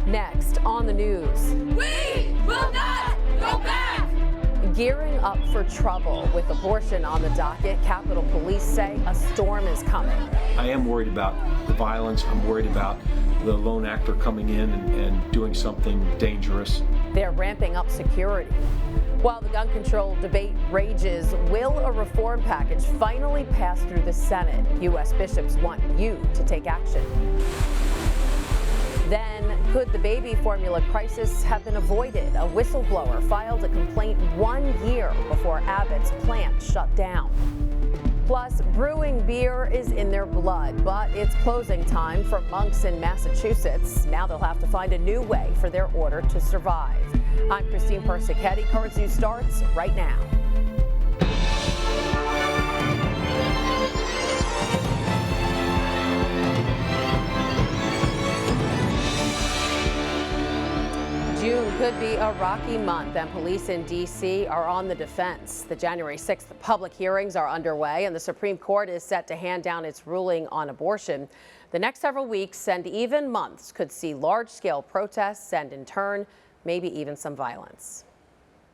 Next on the news. We will not go back! Gearing up for trouble with abortion on the docket, Capitol Police say a storm is coming. I am worried about the violence. I'm worried about the lone actor coming in and doing something dangerous. They're ramping up security. While the gun control debate rages, will a reform package finally pass through the Senate? U.S. bishops want you to take action. Then, could the baby formula crisis have been avoided? A whistleblower filed a complaint 1 year before Abbott's plant shut down. Plus, brewing beer is in their blood, but it's closing time for monks in Massachusetts. Now they'll have to find a new way for their order to survive. I'm Christine Persichetti. Current News starts right now. June could be a rocky month, and police in D.C. are on the defense. The January 6th public hearings are underway, and the Supreme Court is set to hand down its ruling on abortion. The next several weeks and even months could see large-scale protests and, in turn, maybe even some violence.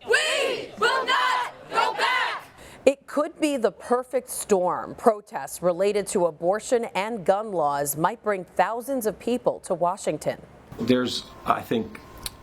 We will not go back! It could be the perfect storm. Protests related to abortion and gun laws might bring thousands of people to Washington. There's, I think,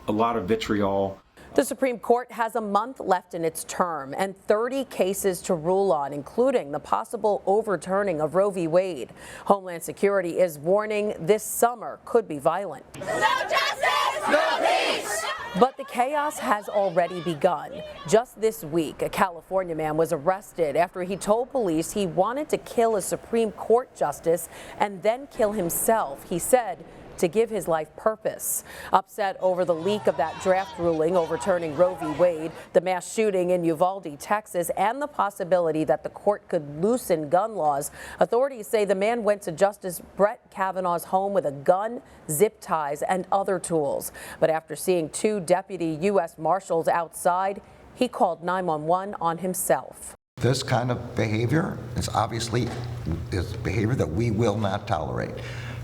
a lot of vitriol. The Supreme Court has a month left in its term and 30 cases to rule on, including the possible overturning of Roe v. Wade. Homeland Security is warning this summer could be violent. No justice, no peace! But the chaos has already begun. Just this week, a California man was arrested after he told police he wanted to kill a Supreme Court justice and then kill himself. He said, to give his life purpose. Upset over the leak of that draft ruling overturning Roe v. Wade, the mass shooting in Uvalde, Texas, and the possibility that the court could loosen gun laws, authorities say the man went to Justice Brett Kavanaugh's home with a gun, zip ties, and other tools. But after seeing 2 deputy U.S. Marshals outside, he called 911 on himself. This kind of behavior is obviously behavior that we will not tolerate.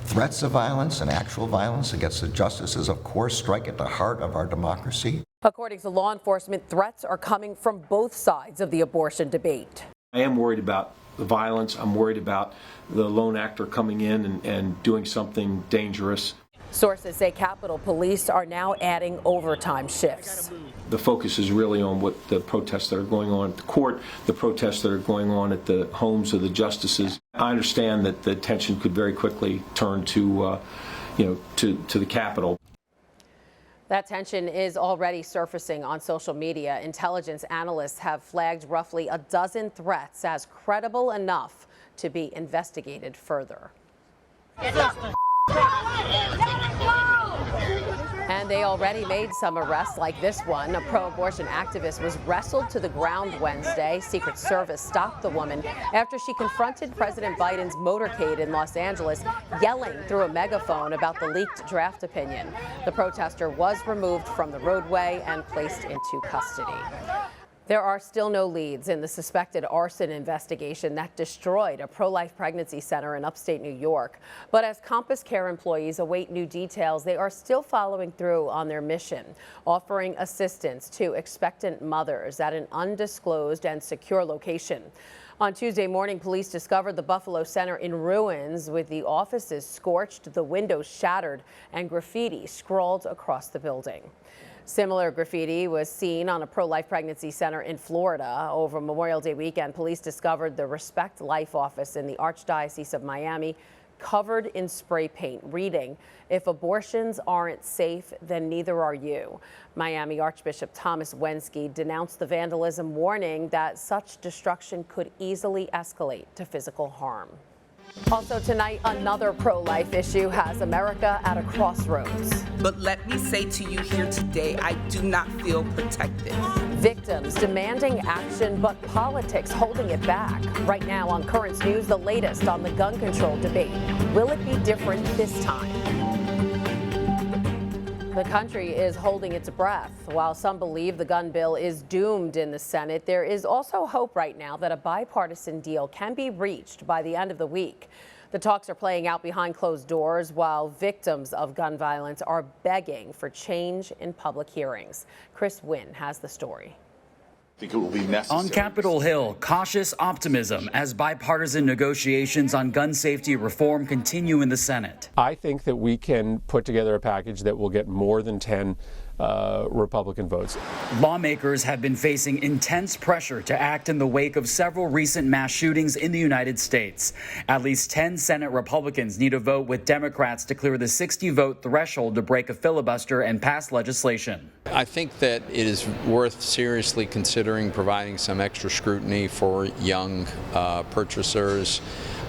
Threats of violence and actual violence against the justices, of course, strike at the heart of our democracy. According to law enforcement, threats are coming from both sides of the abortion debate. I am worried about the violence. I'm worried about the lone actor coming in and doing something dangerous. Sources say Capitol Police are now adding overtime shifts. The focus is really on what the protests that are going on at the court, the protests that are going on at the homes of the justices. I understand that the attention could very quickly turn to the Capitol. That tension is already surfacing on social media. Intelligence analysts have flagged roughly a dozen threats as credible enough to be investigated further. And they already made some arrests like this one. A pro-abortion activist was wrestled to the ground Wednesday. Secret Service stopped the woman after she confronted President Biden's motorcade in Los Angeles, yelling through a megaphone about the leaked draft opinion. The protester was removed from the roadway and placed into custody. There are still no leads in the suspected arson investigation that destroyed a pro-life pregnancy center in upstate New York. But as Compass Care employees await new details, they are still following through on their mission, offering assistance to expectant mothers at an undisclosed and secure location. On Tuesday morning, police discovered the Buffalo Center in ruins, with the offices scorched, the windows shattered, and graffiti scrawled across the building. Similar graffiti was seen on a pro-life pregnancy center in Florida. Over Memorial Day weekend, police discovered the Respect Life office in the Archdiocese of Miami covered in spray paint, reading, "If abortions aren't safe, then neither are you." Miami Archbishop Thomas Wensky denounced the vandalism, warning that such destruction could easily escalate to physical harm. Also tonight, another pro-life issue has America at a crossroads. But let me say to you here today, I do not feel protected. Victims demanding action, but politics holding it back. Right now on Current News, the latest on the gun control debate. Will it be different this time? The country is holding its breath. While some believe the gun bill is doomed in the Senate, there is also hope right now that a bipartisan deal can be reached by the end of the week. The talks are playing out behind closed doors while victims of gun violence are begging for change in public hearings. Chris Wynn has the story. I think it will be necessary. On Capitol Hill, cautious optimism as bipartisan negotiations on gun safety reform continue in the Senate. I think that we can put together a package that will get more than 10 Republican votes. Lawmakers have been facing intense pressure to act in the wake of several recent mass shootings in the United States. At least 10 Senate Republicans need a vote with Democrats to clear the 60-vote threshold to break a filibuster and pass legislation. I think that it is worth seriously considering providing some extra scrutiny for young purchasers,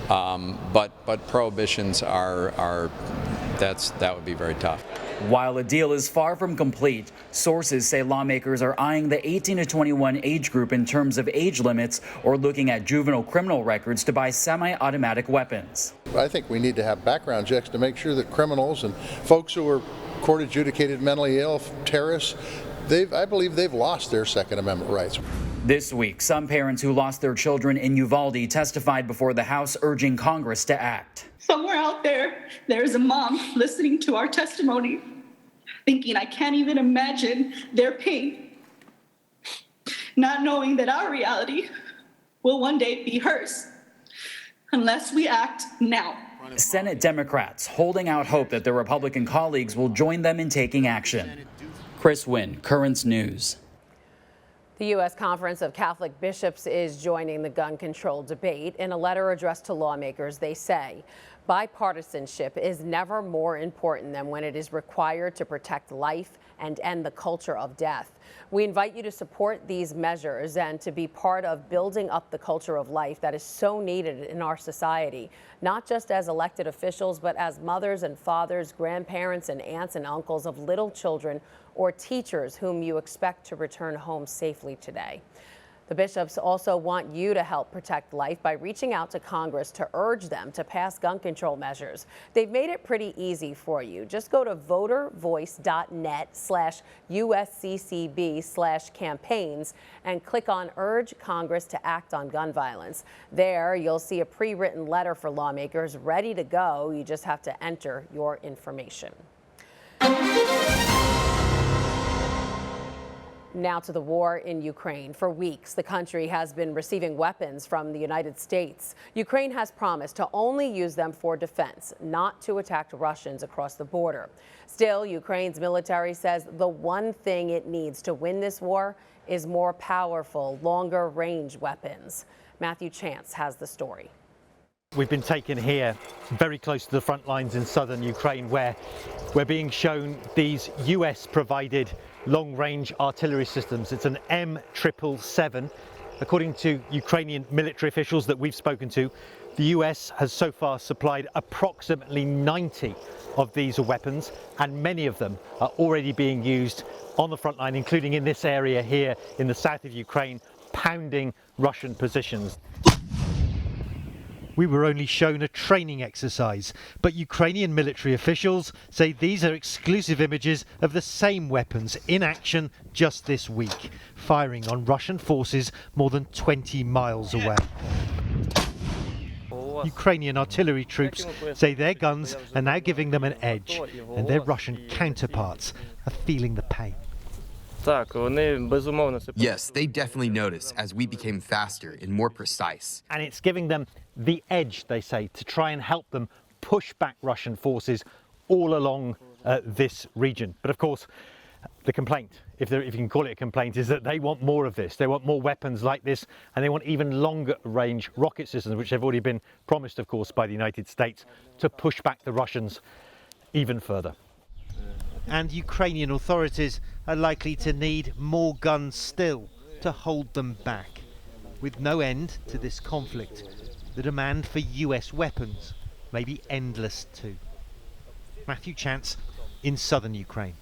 but prohibitions that would be very tough. While a deal is far from complete, sources say lawmakers are eyeing the 18 to 21 age group in terms of age limits or looking at juvenile criminal records to buy semi-automatic weapons. I think we need to have background checks to make sure that criminals and folks who are court adjudicated mentally ill, terrorists, I believe they've lost their Second Amendment rights. This week, some parents who lost their children in Uvalde testified before the House urging Congress to act. Somewhere out there, there's a mom listening to our testimony, thinking, I can't even imagine their pain, not knowing that our reality will one day be hers, unless we act now. Senate Democrats holding out hope that their Republican colleagues will join them in taking action. Chris Wynn, Currents News. The U.S. Conference of Catholic Bishops is joining the gun control debate. In a letter addressed to lawmakers, they say bipartisanship is never more important than when it is required to protect life and end the culture of death. We invite you to support these measures and to be part of building up the culture of life that is so needed in our society, not just as elected officials, but as mothers and fathers, grandparents and aunts and uncles of little children or teachers whom you expect to return home safely today. The bishops also want you to help protect life by reaching out to Congress to urge them to pass gun control measures. They've made it pretty easy for you. Just go to votervoice.net/USCCB/campaigns and click on Urge Congress to Act on Gun Violence. There, you'll see a pre-written letter for lawmakers ready to go. You just have to enter your information. Now to the war in Ukraine. For weeks, the country has been receiving weapons from the United States. Ukraine has promised to only use them for defense, not to attack Russians across the border. Still, Ukraine's military says the one thing it needs to win this war is more powerful, longer-range weapons. Matthew Chance has the story. We've been taken here very close to the front lines in southern Ukraine, where we're being shown these US-provided long-range artillery systems. It's an M777. According to Ukrainian military officials that we've spoken to, the US has so far supplied approximately 90 of these weapons, and many of them are already being used on the front line, including in this area here in the south of Ukraine, pounding Russian positions. We were only shown a training exercise, but Ukrainian military officials say these are exclusive images of the same weapons in action just this week, firing on Russian forces more than 20 miles away. Ukrainian artillery troops say their guns are now giving them an edge, and their Russian counterparts are feeling the pain. Yes, they definitely notice as we became faster and more precise. And it's giving them the edge, they say, to try and help them push back Russian forces all along this region. But of course, the complaint, if you can call it a complaint, is that they want more of this. They want more weapons like this, and they want even longer range rocket systems, which have already been promised, of course, by the United States, to push back the Russians even further. And Ukrainian authorities are likely to need more guns still to hold them back. With no end to this conflict, the demand for US weapons may be endless too. Matthew Chance in southern Ukraine.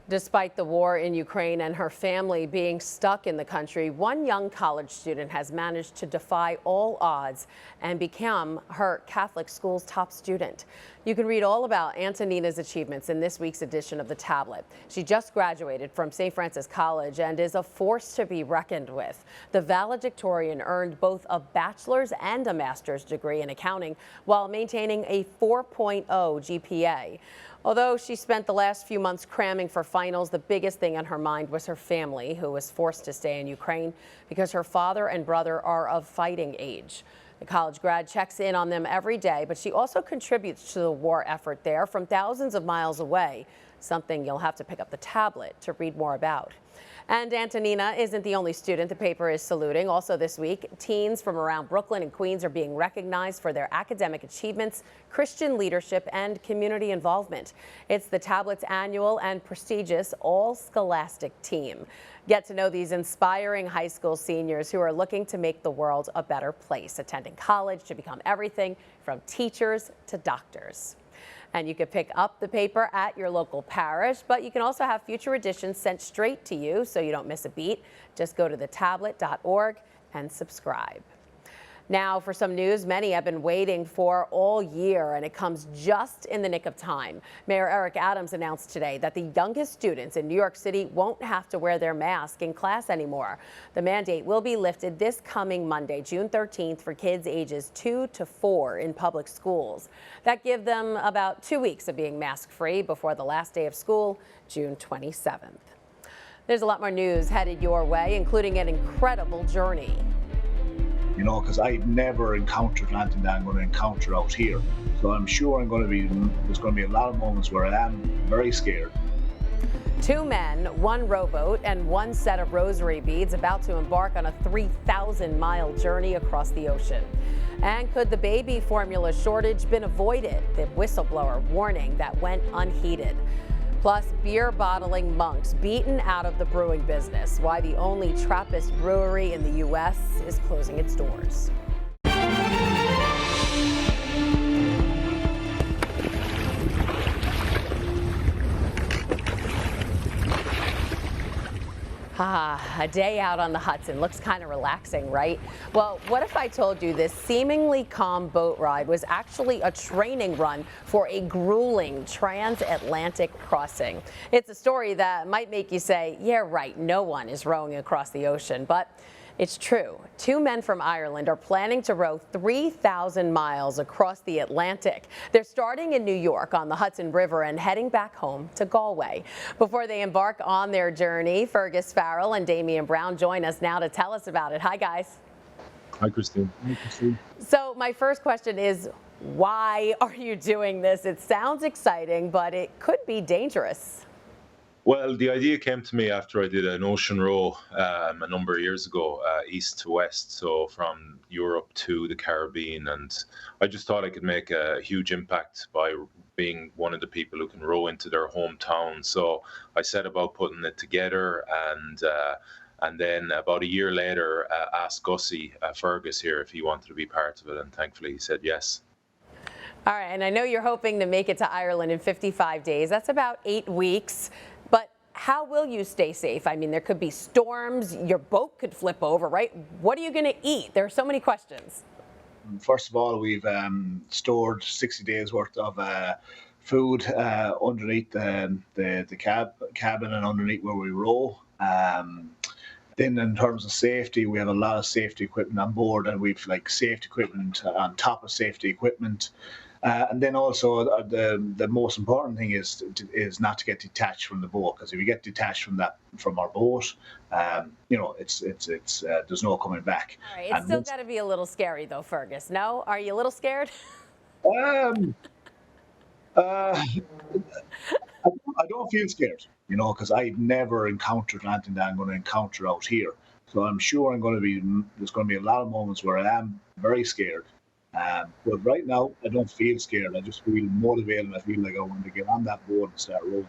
Despite the war in Ukraine and her family being stuck in the country, one young college student has managed to defy all odds and become her Catholic school's top student. You can read all about Antonina's achievements in this week's edition of The Tablet. She just graduated from St. Francis College and is a force to be reckoned with. The valedictorian earned both a bachelor's and a master's degree in accounting while maintaining a 4.0 GPA. Although she spent the last few months cramming for finals, the biggest thing on her mind was her family, who was forced to stay in Ukraine because her father and brother are of fighting age. The college grad checks in on them every day, but she also contributes to the war effort there from thousands of miles away, something you'll have to pick up the tablet to read more about. And Antonina isn't the only student the paper is saluting. Also this week, teens from around Brooklyn and Queens are being recognized for their academic achievements, Christian leadership, and community involvement. It's the Tablet's annual and prestigious all-scholastic team. Get to know these inspiring high school seniors who are looking to make the world a better place, attending college to become everything from teachers to doctors. And you can pick up the paper at your local parish, but you can also have future editions sent straight to you so you don't miss a beat. Just go to thetablet.org and subscribe. Now for some news many have been waiting for all year, and it comes just in the nick of time. Mayor Eric Adams announced today that the youngest students in New York City won't have to wear their mask in class anymore. The mandate will be lifted this coming Monday, June 13th, for kids ages 2 to 4 in public schools. That gives them about 2 weeks of being mask-free before the last day of school, June 27th. There's a lot more news headed your way, including an incredible journey. You know, because I never encountered anything that I'm going to encounter out here. So I'm sure there's going to be a lot of moments where I am very scared. 2 men, 1 rowboat, and 1 set of rosary beads about to embark on a 3,000-mile journey across the ocean. And could the baby formula shortage been avoided? The whistleblower warning that went unheeded. Plus, beer bottling monks beaten out of the brewing business. Why the only Trappist brewery in the U.S. is closing its doors. A day out on the Hudson looks kind of relaxing, right? Well, what if I told you this seemingly calm boat ride was actually a training run for a grueling transatlantic crossing? It's a story that might make you say, yeah, right, no one is rowing across the ocean, but it's true. 2 men from Ireland are planning to row 3,000 miles across the Atlantic. They're starting in New York on the Hudson River and heading back home to Galway. Before they embark on their journey, Fergus Farrell and Damian Brown join us now to tell us about it. Hi, guys. Hi, Christine. Hi, Christine. So my first question is, why are you doing this? It sounds exciting, but it could be dangerous. Well, the idea came to me after I did an ocean row a number of years ago, east to west, so from Europe to the Caribbean, and I just thought I could make a huge impact by being one of the people who can row into their hometown. So I set about putting it together, and then about a year later, asked Gussie, Fergus here, if he wanted to be part of it, and thankfully he said yes. All right, and I know you're hoping to make it to Ireland in 55 days. That's about 8 weeks. But how will you stay safe? I mean, there could be storms, your boat could flip over, right? What are you going to eat? There are so many questions. First of all, we've stored 60 days worth of food underneath the cabin and underneath where we row. Then in terms of safety, we have a lot of safety equipment on board, and we've like safety equipment on top of safety equipment. And then also the most important thing is not to get detached from the boat, because if you get detached from our boat, you know, it's there's no coming back. All right, it's still got to be a little scary though, Fergus. No, are you a little scared? I don't feel scared, you know, because I've never encountered anything that I'm going to encounter out here. So I'm sure there's going to be a lot of moments where I am very scared. But right now, I don't feel scared. I just feel motivated, and I feel like I want to get on that board and start rowing.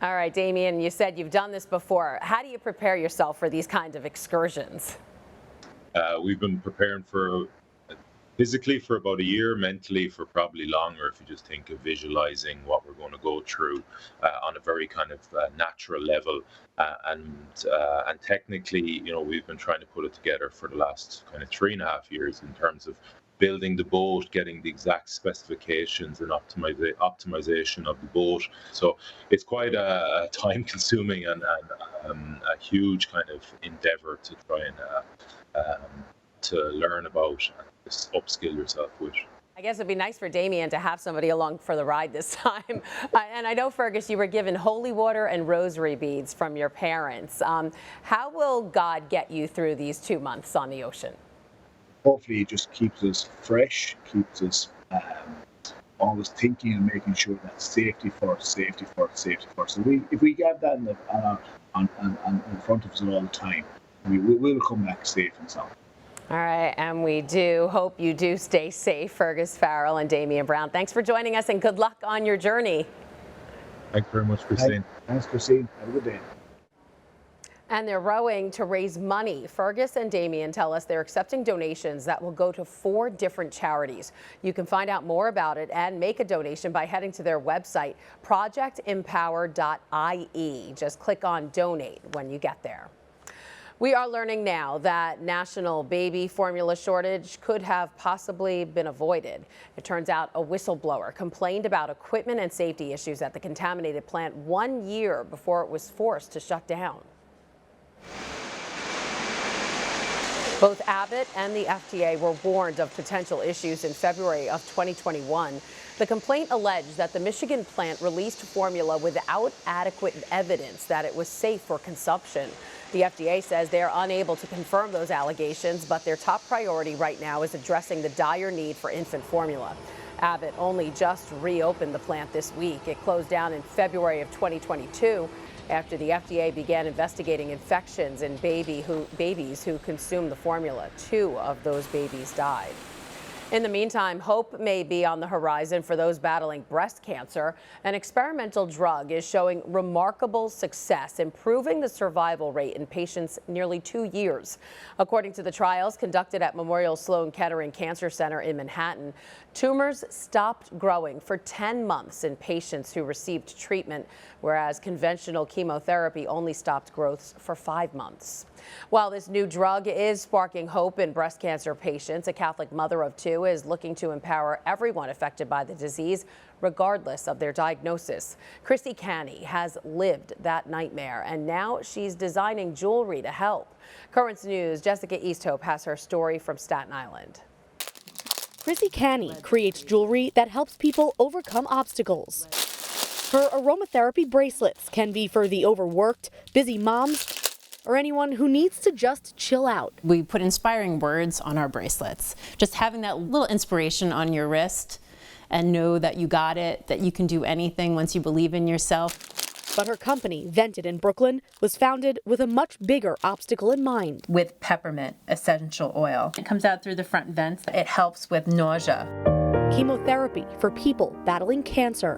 All right, Damian, you said you've done this before. How do you prepare yourself for these kinds of excursions? We've been preparing for physically for about a year, mentally for probably longer, if you just think of visualizing what we're going to go through on a very kind of natural level. And technically, you know, we've been trying to put it together for the last kind of 3.5 years in terms of building the boat, getting the exact specifications and optimization of the boat. So it's quite a time-consuming and a huge kind of endeavor to try and to learn about and just upskill yourself with. I guess it'd be nice for Damien to have somebody along for the ride this time. And I know, Fergus, you were given holy water and rosary beads from your parents. How will God get you through these 2 months on the ocean? Hopefully it just keeps us fresh, keeps us always thinking and making sure that safety first, safety first, safety first. So if we get that in front of us all the time, we will come back safe and sound. All right, and we do hope you do stay safe, Fergus Farrell and Damien Brown. Thanks for joining us, and good luck on your journey. Thanks very much, Christine. Thanks, Christine. Have a good day. And they're rowing to raise money. Fergus and Damien tell us they're accepting donations that will go to 4 different charities. You can find out more about it and make a donation by heading to their website, projectempower.ie. Just click on donate when you get there. We are learning now that national baby formula shortage could have possibly been avoided. It turns out a whistleblower complained about equipment and safety issues at the contaminated plant 1 year before it was forced to shut down. Both Abbott and the FDA were warned of potential issues in February of 2021. The complaint alleged that the Michigan plant released formula without adequate evidence that it was safe for consumption. The FDA says they are unable to confirm those allegations, but their top priority right now is addressing the dire need for infant formula. Abbott only just reopened the plant this week. It closed down in February of 2022. After the FDA began investigating infections in babies who consumed the formula. 2 of those babies died. In the meantime, hope may be on the horizon for those battling breast cancer. An experimental drug is showing remarkable success, improving the survival rate in patients nearly 2 years. According to the trials conducted at Memorial Sloan Kettering Cancer Center in Manhattan, tumors stopped growing for 10 months in patients who received treatment, whereas conventional chemotherapy only stopped growth for 5 months. While this new drug is sparking hope in breast cancer patients, a Catholic mother of 2 is looking to empower everyone affected by the disease, regardless of their diagnosis. Chrissy Canny has lived that nightmare, and now she's designing jewelry to help. Currents News' Jessica Easthope has her story from Staten Island. Chrissy Canny creates jewelry that helps people overcome obstacles. Her aromatherapy bracelets can be for the overworked, busy moms, or anyone who needs to just chill out. We put inspiring words on our bracelets. Just having that little inspiration on your wrist and know that you got it, that you can do anything once you believe in yourself. But her company, Vented in Brooklyn, was founded with a much bigger obstacle in mind. With peppermint essential oil. It comes out through the front vents. It helps with nausea. Chemotherapy for people battling cancer.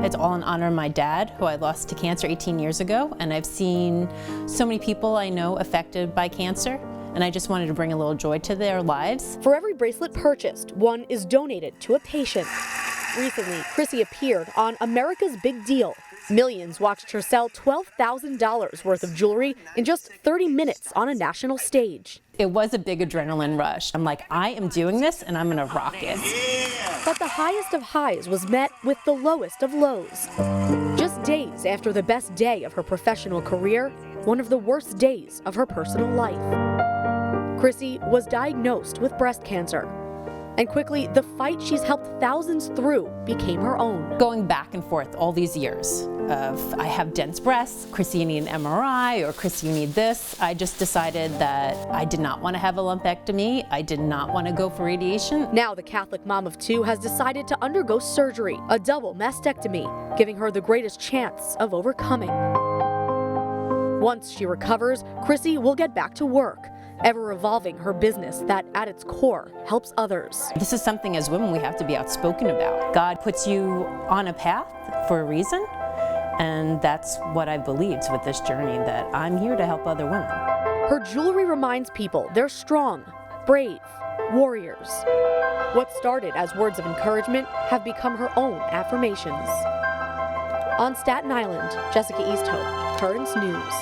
It's all in honor of my dad, who I lost to cancer 18 years ago, and I've seen so many people I know affected by cancer, and I just wanted to bring a little joy to their lives. For every bracelet purchased, one is donated to a patient. Recently, Chrissy appeared on America's Big Deal. Millions watched her sell $12,000 worth of jewelry in just 30 minutes on a national stage. It was a big adrenaline rush. I'm like, I am doing this and I'm gonna rock it. But the highest of highs was met with the lowest of lows. Just days after the best day of her professional career, one of the worst days of her personal life. Chrissy was diagnosed with breast cancer. And quickly, the fight she's helped thousands through became her own. Going back and forth all these years of, I have dense breasts, Chrissy, you need an MRI, or Chrissy, you need this. I just decided that I did not want to have a lumpectomy. I did not want to go for radiation. Now the Catholic mom of 2 has decided to undergo surgery, a double mastectomy, giving her the greatest chance of overcoming. Once she recovers, Chrissy will get back to work, ever evolving her business that at its core helps others. This is something as women we have to be outspoken about. God puts you on a path for a reason, and that's what I believed with this journey, that I'm here to help other women. Her jewelry reminds people they're strong, brave, warriors. What started as words of encouragement have become her own affirmations. On Staten Island, Jessica Easthope, Currents News.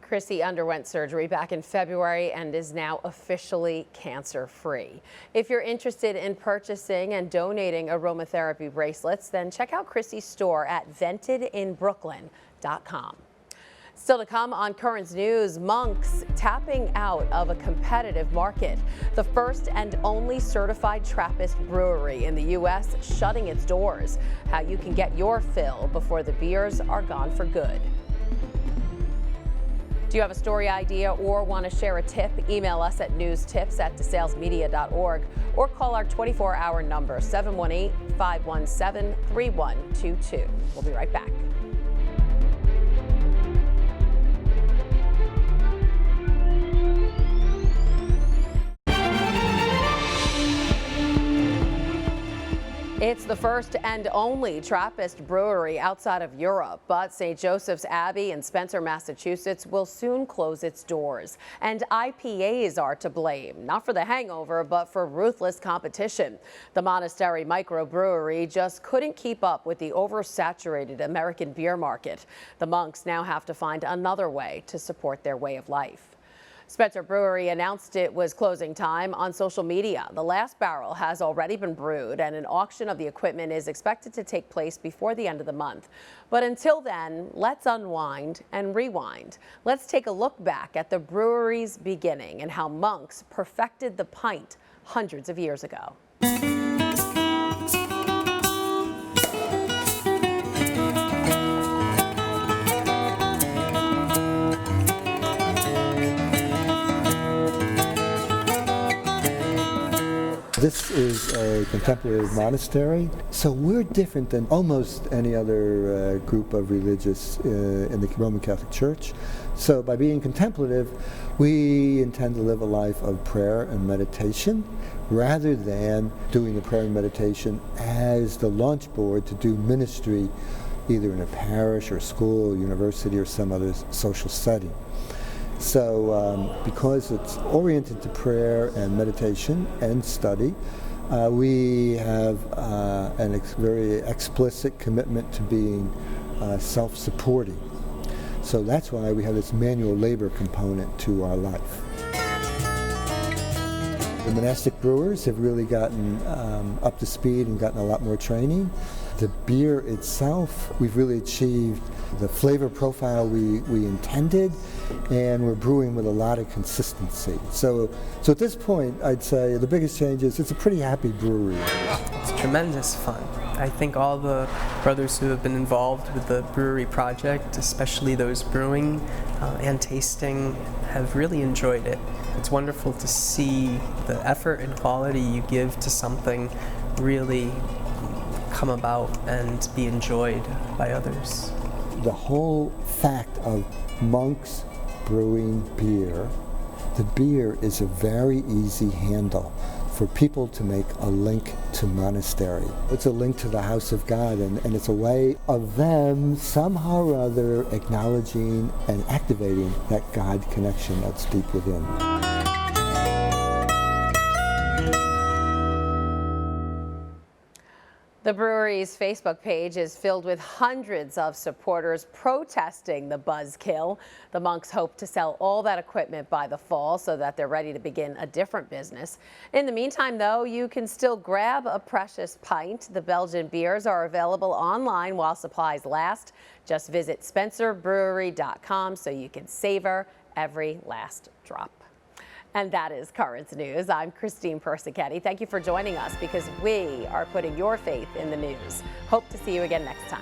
Chrissy underwent surgery back in February and is now officially cancer-free. If you're interested in purchasing and donating aromatherapy bracelets, then check out Chrissy's store at ventedinbrooklyn.com. Still to come on Currents News, monks tapping out of a competitive market. The first and only certified Trappist brewery in the U.S. shutting its doors. How you can get your fill before the beers are gone for good. Do you have a story idea or want to share a tip? Email us at newstips@desalesmedia.org or call our 24-hour number 718-517-3122. We'll be right back. It's the first and only Trappist brewery outside of Europe, but St. Joseph's Abbey in Spencer, Massachusetts will soon close its doors. And IPAs are to blame, not for the hangover, but for ruthless competition. The Monastery microbrewery just couldn't keep up with the oversaturated American beer market. The monks now have to find another way to support their way of life. Spencer Brewery announced it was closing time on social media. The last barrel has already been brewed and an auction of the equipment is expected to take place before the end of the month. But until then, let's unwind and rewind. Let's take a look back at the brewery's beginning and how monks perfected the pint hundreds of years ago. This is a contemplative monastery, so we're different than almost any other group of religious in the Roman Catholic Church. So by being contemplative, we intend to live a life of prayer and meditation rather than doing the prayer and meditation as the launch board to do ministry either in a parish or school, university, or some other social setting. So because it's oriented to prayer and meditation and study, we have a very explicit commitment to being self-supporting. So that's why we have this manual labor component to our life. The monastic brewers have really gotten up to speed and gotten a lot more training. The beer itself, we've really achieved the flavor profile we intended, and we're brewing with a lot of consistency. So at this point, I'd say the biggest change is it's a pretty happy brewery. It's tremendous fun. I think all the brothers who have been involved with the brewery project, especially those brewing and tasting, have really enjoyed it. It's wonderful to see the effort and quality you give to something really come about and be enjoyed by others. The whole fact of monks brewing beer, the beer is a very easy handle for people to make a link to monastery. It's a link to the house of God, and it's a way of them somehow or other acknowledging and activating that God connection that's deep within. The brewery's Facebook page is filled with hundreds of supporters protesting the buzzkill. The monks hope to sell all that equipment by the fall so that they're ready to begin a different business. In the meantime, though, you can still grab a precious pint. The Belgian beers are available online while supplies last. Just visit spencerbrewery.com so you can savor every last drop. And that is Currents News. I'm Christine Persichetti. Thank you for joining us because we are putting your faith in the news. Hope to see you again next time.